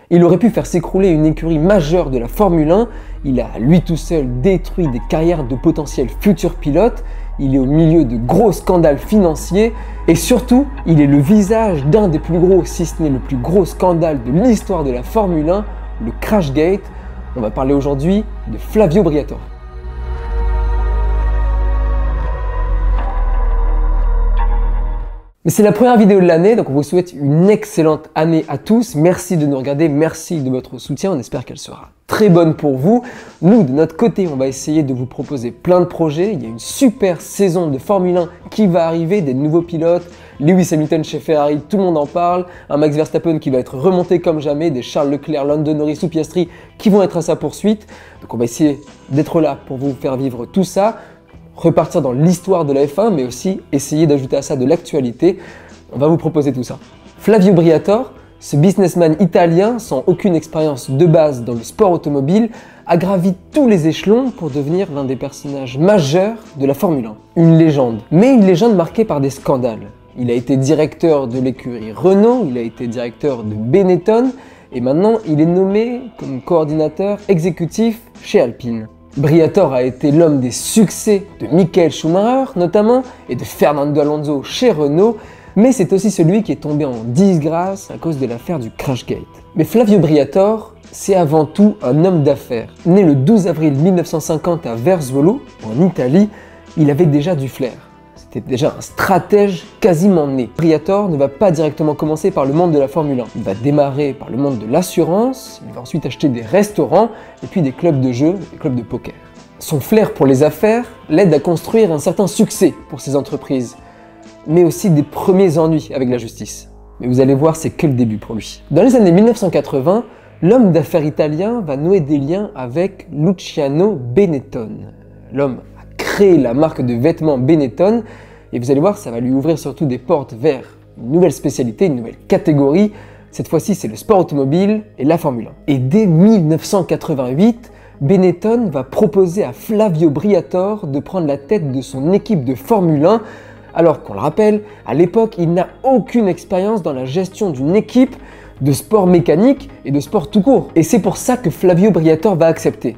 Il aurait pu faire s'écrouler une écurie majeure de la Formule 1, il a lui tout seul détruit des carrières de potentiels futurs pilotes, il est au milieu de gros scandales financiers et surtout, il est le visage d'un des plus gros, si ce n'est le plus gros scandale de l'histoire de la Formule 1, le Crashgate. On va parler aujourd'hui de Flavio Briatore. Mais c'est la première vidéo de l'année, donc on vous souhaite une excellente année à tous. Merci de nous regarder, merci de votre soutien, on espère qu'elle sera très bonne pour vous. Nous, de notre côté, on va essayer de vous proposer plein de projets. Il y a une super saison de Formule 1 qui va arriver, des nouveaux pilotes, Lewis Hamilton chez Ferrari, tout le monde en parle, un Max Verstappen qui va être remonté comme jamais, des Charles Leclerc, Lando Norris ou Piastri qui vont être à sa poursuite. Donc on va essayer d'être là pour vous faire vivre tout ça, repartir dans l'histoire de la F1, mais aussi essayer d'ajouter à ça de l'actualité. On va vous proposer tout ça. Flavio Briatore, ce businessman italien sans aucune expérience de base dans le sport automobile, a gravi tous les échelons pour devenir l'un des personnages majeurs de la Formule 1. Une légende, mais une légende marquée par des scandales. Il a été directeur de l'écurie Renault, il a été directeur de Benetton, et maintenant il est nommé comme coordinateur exécutif chez Alpine. Briatore a été l'homme des succès de Michael Schumacher notamment et de Fernando Alonso chez Renault, mais c'est aussi celui qui est tombé en disgrâce à cause de l'affaire du Crashgate. Mais Flavio Briatore, c'est avant tout un homme d'affaires. Né le 12 avril 1950 à Verzuolo, en Italie, il avait déjà du flair. C'était déjà un stratège quasiment né. Briatore ne va pas directement commencer par le monde de la Formule 1. Il va démarrer par le monde de l'assurance, il va ensuite acheter des restaurants et puis des clubs de jeux, des clubs de poker. Son flair pour les affaires l'aide à construire un certain succès pour ses entreprises, mais aussi des premiers ennuis avec la justice. Mais vous allez voir, c'est que le début pour lui. Dans les années 1980, l'homme d'affaires italien va nouer des liens avec Luciano Benetton. L'homme a créé la marque de vêtements Benetton, et vous allez voir, ça va lui ouvrir surtout des portes vers une nouvelle spécialité, une nouvelle catégorie. Cette fois-ci, c'est le sport automobile et la Formule 1. Et dès 1988, Benetton va proposer à Flavio Briatore de prendre la tête de son équipe de Formule 1, alors qu'on le rappelle, à l'époque, il n'a aucune expérience dans la gestion d'une équipe de sport mécanique et de sport tout court. Et c'est pour ça que Flavio Briatore va accepter.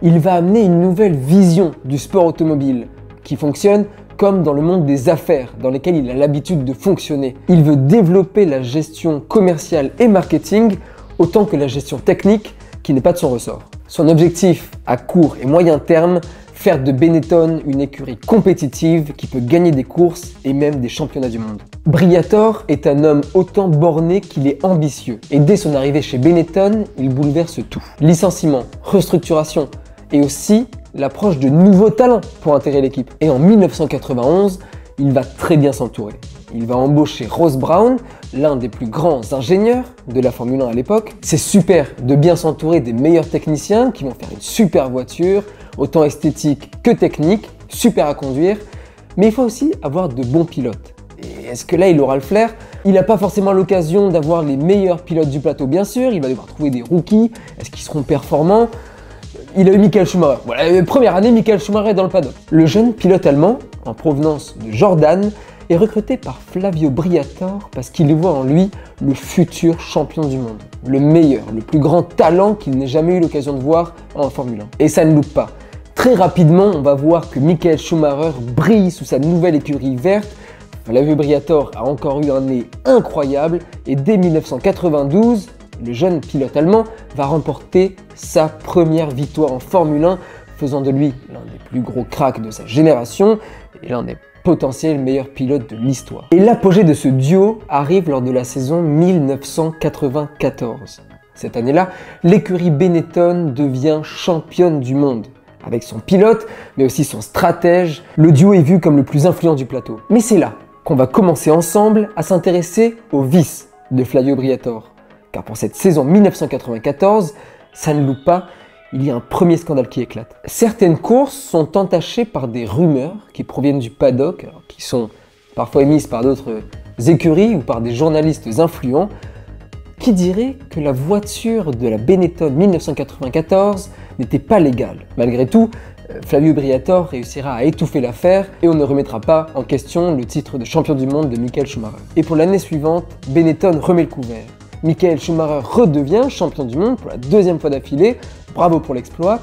Il va amener une nouvelle vision du sport automobile qui fonctionne comme dans le monde des affaires dans lesquelles il a l'habitude de fonctionner. Il veut développer la gestion commerciale et marketing autant que la gestion technique qui n'est pas de son ressort. Son objectif à court et moyen terme, faire de Benetton une écurie compétitive qui peut gagner des courses et même des championnats du monde. Briatore est un homme autant borné qu'il est ambitieux. Et dès son arrivée chez Benetton, il bouleverse tout. Licenciement, restructuration et aussi l'approche de nouveaux talents pour intégrer l'équipe. Et en 1991, il va très bien s'entourer. Il va embaucher Ross Brawn, l'un des plus grands ingénieurs de la Formule 1 à l'époque. C'est super de bien s'entourer des meilleurs techniciens qui vont faire une super voiture, autant esthétique que technique, super à conduire, mais il faut aussi avoir de bons pilotes. Et est-ce que là il aura le flair? Il n'a pas forcément l'occasion d'avoir les meilleurs pilotes du plateau bien sûr, il va devoir trouver des rookies, est-ce qu'ils seront performants? Il a eu Michael Schumacher. Voilà, première année, Michael Schumacher est dans le paddock. Le jeune pilote allemand, en provenance de Jordan, est recruté par Flavio Briatore parce qu'il voit en lui le futur champion du monde. Le meilleur, le plus grand talent qu'il n'ait jamais eu l'occasion de voir en Formule 1. Et ça ne loupe pas. Très rapidement, on va voir que Michael Schumacher brille sous sa nouvelle écurie verte. Flavio Briatore a encore eu un nez incroyable et dès 1992, le jeune pilote allemand va remporter sa première victoire en Formule 1, faisant de lui l'un des plus gros cracks de sa génération et l'un des potentiels meilleurs pilotes de l'histoire. Et l'apogée de ce duo arrive lors de la saison 1994. Cette année-là, l'écurie Benetton devient championne du monde. Avec son pilote, mais aussi son stratège, le duo est vu comme le plus influent du plateau. Mais c'est là qu'on va commencer ensemble à s'intéresser aux vices de Flavio Briatore. Car pour cette saison 1994, ça ne loupe pas, il y a un premier scandale qui éclate. Certaines courses sont entachées par des rumeurs qui proviennent du paddock, alors qui sont parfois émises par d'autres écuries ou par des journalistes influents, qui diraient que la voiture de la Benetton 1994 n'était pas légale. Malgré tout, Flavio Briatore réussira à étouffer l'affaire et on ne remettra pas en question le titre de champion du monde de Michael Schumacher. Et pour l'année suivante, Benetton remet le couvert. Michael Schumacher redevient champion du monde pour la deuxième fois d'affilée, bravo pour l'exploit,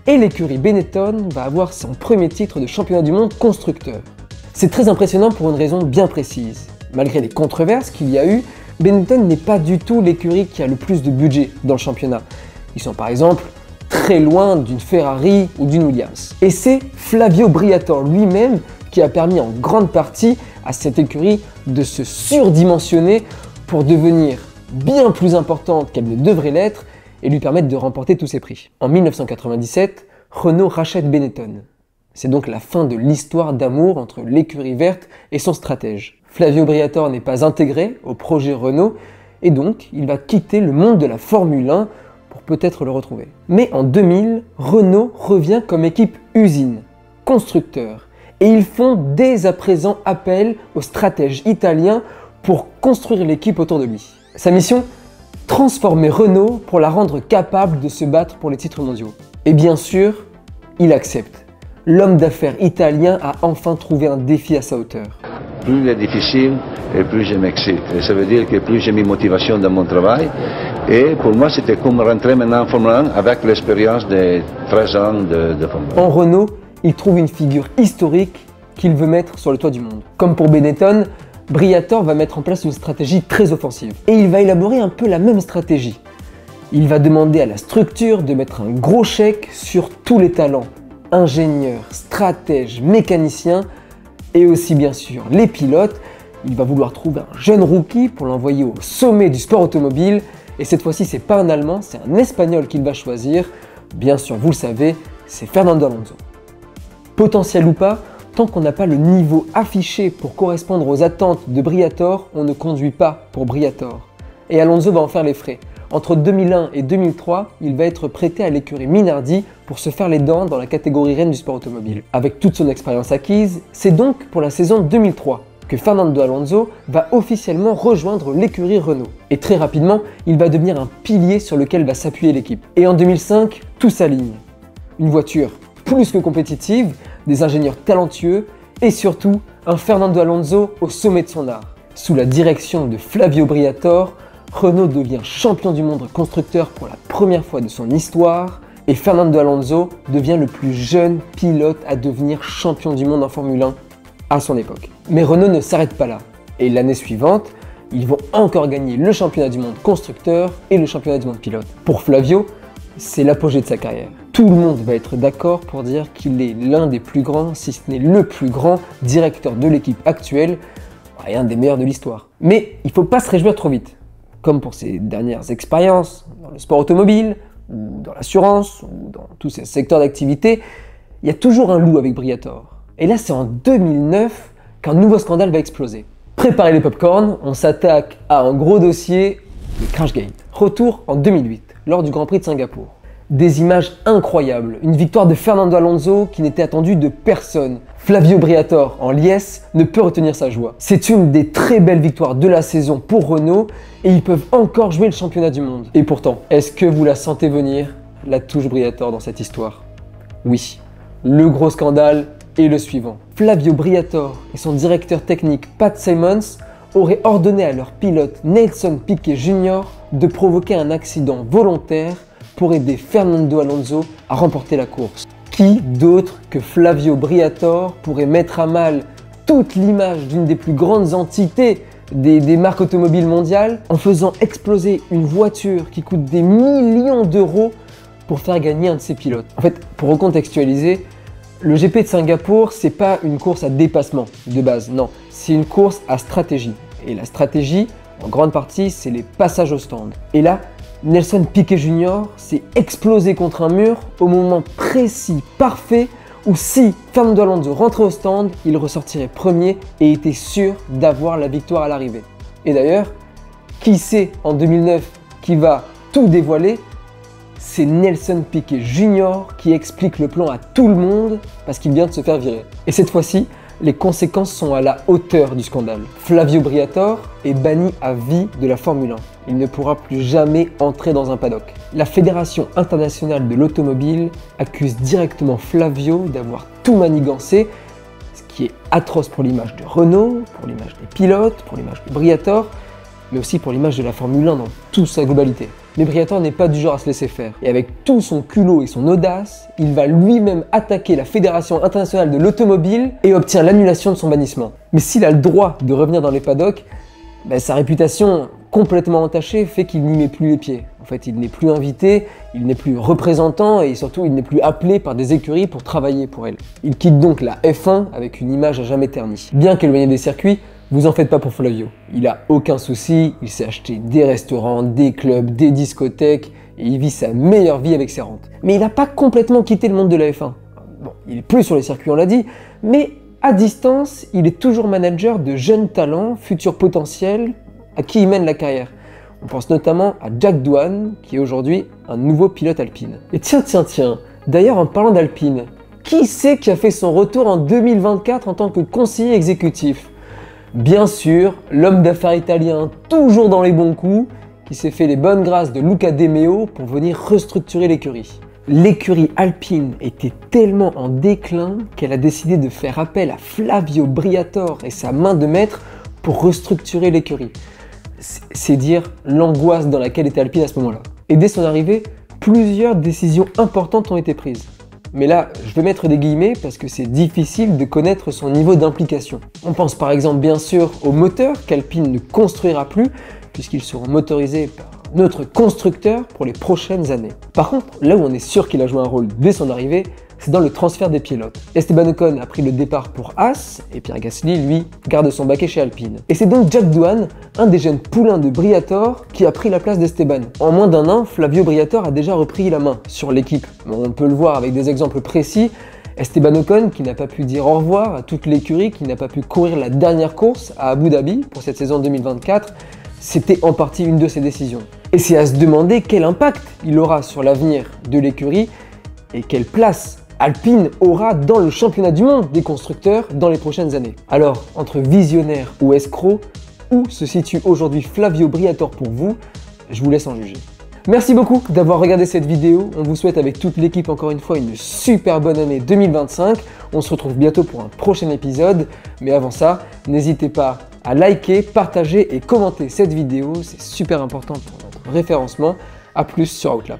et l'écurie Benetton va avoir son premier titre de championnat du monde constructeur. C'est très impressionnant pour une raison bien précise. Malgré les controverses qu'il y a eu, Benetton n'est pas du tout l'écurie qui a le plus de budget dans le championnat. Ils sont par exemple très loin d'une Ferrari ou d'une Williams. Et c'est Flavio Briatore lui-même qui a permis en grande partie à cette écurie de se surdimensionner pour devenir bien plus importante qu'elle ne devrait l'être et lui permettre de remporter tous ses prix. En 1997, Renault rachète Benetton. C'est donc la fin de l'histoire d'amour entre l'écurie verte et son stratège. Flavio Briatore n'est pas intégré au projet Renault et donc il va quitter le monde de la Formule 1 pour peut-être le retrouver. Mais en 2000, Renault revient comme équipe usine, constructeur, et ils font dès à présent appel au stratège italien pour construire l'équipe autour de lui. Sa mission ? Transformer Renault pour la rendre capable de se battre pour les titres mondiaux. Et bien sûr, il accepte. L'homme d'affaires italien a enfin trouvé un défi à sa hauteur. Plus il est difficile, et plus je m'excite. Et ça veut dire que plus j'ai mis motivation dans mon travail. Et pour moi, c'était comme rentrer maintenant en Formule 1 avec l'expérience de 13 ans de Formule 1. En Renault, il trouve une figure historique qu'il veut mettre sur le toit du monde. Comme pour Benetton, Briatore va mettre en place une stratégie très offensive. Et il va élaborer un peu la même stratégie. Il va demander à la structure de mettre un gros chèque sur tous les talents. Ingénieurs, stratèges, mécaniciens et aussi bien sûr les pilotes. Il va vouloir trouver un jeune rookie pour l'envoyer au sommet du sport automobile. Et cette fois-ci, c'est pas un Allemand, c'est un Espagnol qu'il va choisir. Bien sûr, vous le savez, c'est Fernando Alonso. Potentiel ou pas, tant qu'on n'a pas le niveau affiché pour correspondre aux attentes de Briatore, on ne conduit pas pour Briatore. Et Alonso va en faire les frais. Entre 2001 et 2003, il va être prêté à l'écurie Minardi pour se faire les dents dans la catégorie reine du sport automobile. Avec toute son expérience acquise, c'est donc pour la saison 2003 que Fernando Alonso va officiellement rejoindre l'écurie Renault. Et très rapidement, il va devenir un pilier sur lequel va s'appuyer l'équipe. Et en 2005, tout s'aligne. Une voiture plus que compétitive, des ingénieurs talentueux et surtout un Fernando Alonso au sommet de son art. Sous la direction de Flavio Briatore, Renault devient champion du monde constructeur pour la première fois de son histoire et Fernando Alonso devient le plus jeune pilote à devenir champion du monde en Formule 1 à son époque. Mais Renault ne s'arrête pas là et l'année suivante, ils vont encore gagner le championnat du monde constructeur et le championnat du monde pilote. Pour Flavio, c'est l'apogée de sa carrière. Tout le monde va être d'accord pour dire qu'il est l'un des plus grands, si ce n'est le plus grand directeur de l'équipe actuelle, et un des meilleurs de l'histoire. Mais il ne faut pas se réjouir trop vite. Comme pour ses dernières expériences dans le sport automobile, ou dans l'assurance, ou dans tous ces secteurs d'activité, il y a toujours un loup avec Briatore. Et là, c'est en 2009 qu'un nouveau scandale va exploser. Préparez les popcorn, on s'attaque à un gros dossier, le Crashgate. Retour en 2008, lors du Grand Prix de Singapour. Des images incroyables, une victoire de Fernando Alonso qui n'était attendue de personne. Flavio Briatore, en liesse, ne peut retenir sa joie. C'est une des très belles victoires de la saison pour Renault et ils peuvent encore jouer le championnat du monde. Et pourtant, est-ce que vous la sentez venir, la touche Briatore dans cette histoire? Oui, le gros scandale est le suivant. Flavio Briatore et son directeur technique Pat Symonds auraient ordonné à leur pilote Nelson Piquet Jr. de provoquer un accident volontaire pour aider Fernando Alonso à remporter la course. Qui d'autre que Flavio Briatore pourrait mettre à mal toute l'image d'une des plus grandes entités des marques automobiles mondiales en faisant exploser une voiture qui coûte des millions d'euros pour faire gagner un de ses pilotes. En fait, pour recontextualiser, le GP de Singapour, c'est pas une course à dépassement de base, non, c'est une course à stratégie. Et la stratégie, en grande partie, c'est les passages au stand. Et là, Nelson Piquet Jr. s'est explosé contre un mur au moment précis, parfait, où si Fernando Alonso rentrait au stand, il ressortirait premier et était sûr d'avoir la victoire à l'arrivée. Et d'ailleurs, qui c'est en 2009 qui va tout dévoiler? C'est Nelson Piquet Jr. qui explique le plan à tout le monde parce qu'il vient de se faire virer. Et cette fois-ci, les conséquences sont à la hauteur du scandale. Flavio Briatore est banni à vie de la Formule 1. Il ne pourra plus jamais entrer dans un paddock. La Fédération internationale de l'automobile accuse directement Flavio d'avoir tout manigancé, ce qui est atroce pour l'image de Renault, pour l'image des pilotes, pour l'image de Briatore. mais aussi pour l'image de la Formule 1 dans toute sa globalité. Mais Briatore n'est pas du genre à se laisser faire, et avec tout son culot et son audace, il va lui-même attaquer la Fédération internationale de l'automobile et obtient l'annulation de son bannissement. Mais s'il a le droit de revenir dans les paddocks, sa réputation complètement entachée fait qu'il n'y met plus les pieds. En fait, il n'est plus invité, il n'est plus représentant et surtout il n'est plus appelé par des écuries pour travailler pour elles. Il quitte donc la F1 avec une image à jamais ternie. Bien qu'éloigné des circuits, vous en faites pas pour Flavio. Il a aucun souci, il s'est acheté des restaurants, des clubs, des discothèques et il vit sa meilleure vie avec ses rentes. Mais il n'a pas complètement quitté le monde de la F1. Bon, il est plus sur les circuits, on l'a dit, mais à distance, il est toujours manager de jeunes talents, futurs potentiels, à qui il mène la carrière. On pense notamment à Jack Doohan, qui est aujourd'hui un nouveau pilote Alpine. Et tiens, d'ailleurs en parlant d'Alpine, qui c'est qui a fait son retour en 2024 en tant que conseiller exécutif? Bien sûr, l'homme d'affaires italien, toujours dans les bons coups, qui s'est fait les bonnes grâces de Luca De Meo pour venir restructurer l'écurie. L'écurie Alpine était tellement en déclin qu'elle a décidé de faire appel à Flavio Briatore et sa main de maître pour restructurer l'écurie. C'est dire l'angoisse dans laquelle était Alpine à ce moment-là. Et dès son arrivée, plusieurs décisions importantes ont été prises. Mais là, je vais mettre des guillemets parce que c'est difficile de connaître son niveau d'implication. On pense par exemple bien sûr aux moteurs qu'Alpine ne construira plus puisqu'ils seront motorisés par notre constructeur pour les prochaines années. Par contre, là où on est sûr qu'il a joué un rôle dès son arrivée, c'est dans le transfert des pilotes. Esteban Ocon a pris le départ pour Haas et Pierre Gasly, lui, garde son baquet chez Alpine. Et c'est donc Jack Doohan, un des jeunes poulains de Briatore, qui a pris la place d'Esteban. En moins d'un an, Flavio Briatore a déjà repris la main sur l'équipe. On peut le voir avec des exemples précis. Esteban Ocon qui n'a pas pu dire au revoir à toute l'écurie, qui n'a pas pu courir la dernière course à Abu Dhabi pour cette saison 2024, c'était en partie une de ses décisions. Et c'est à se demander quel impact il aura sur l'avenir de l'écurie et quelle place Alpine aura dans le championnat du monde des constructeurs dans les prochaines années. Alors, entre visionnaire ou escroc, où se situe aujourd'hui Flavio Briatore pour vous? Je vous laisse en juger. Merci beaucoup d'avoir regardé cette vidéo. On vous souhaite avec toute l'équipe encore une fois une super bonne année 2025. On se retrouve bientôt pour un prochain épisode. Mais avant ça, n'hésitez pas à liker, partager et commenter cette vidéo. C'est super important pour notre référencement. A plus sur Outlap.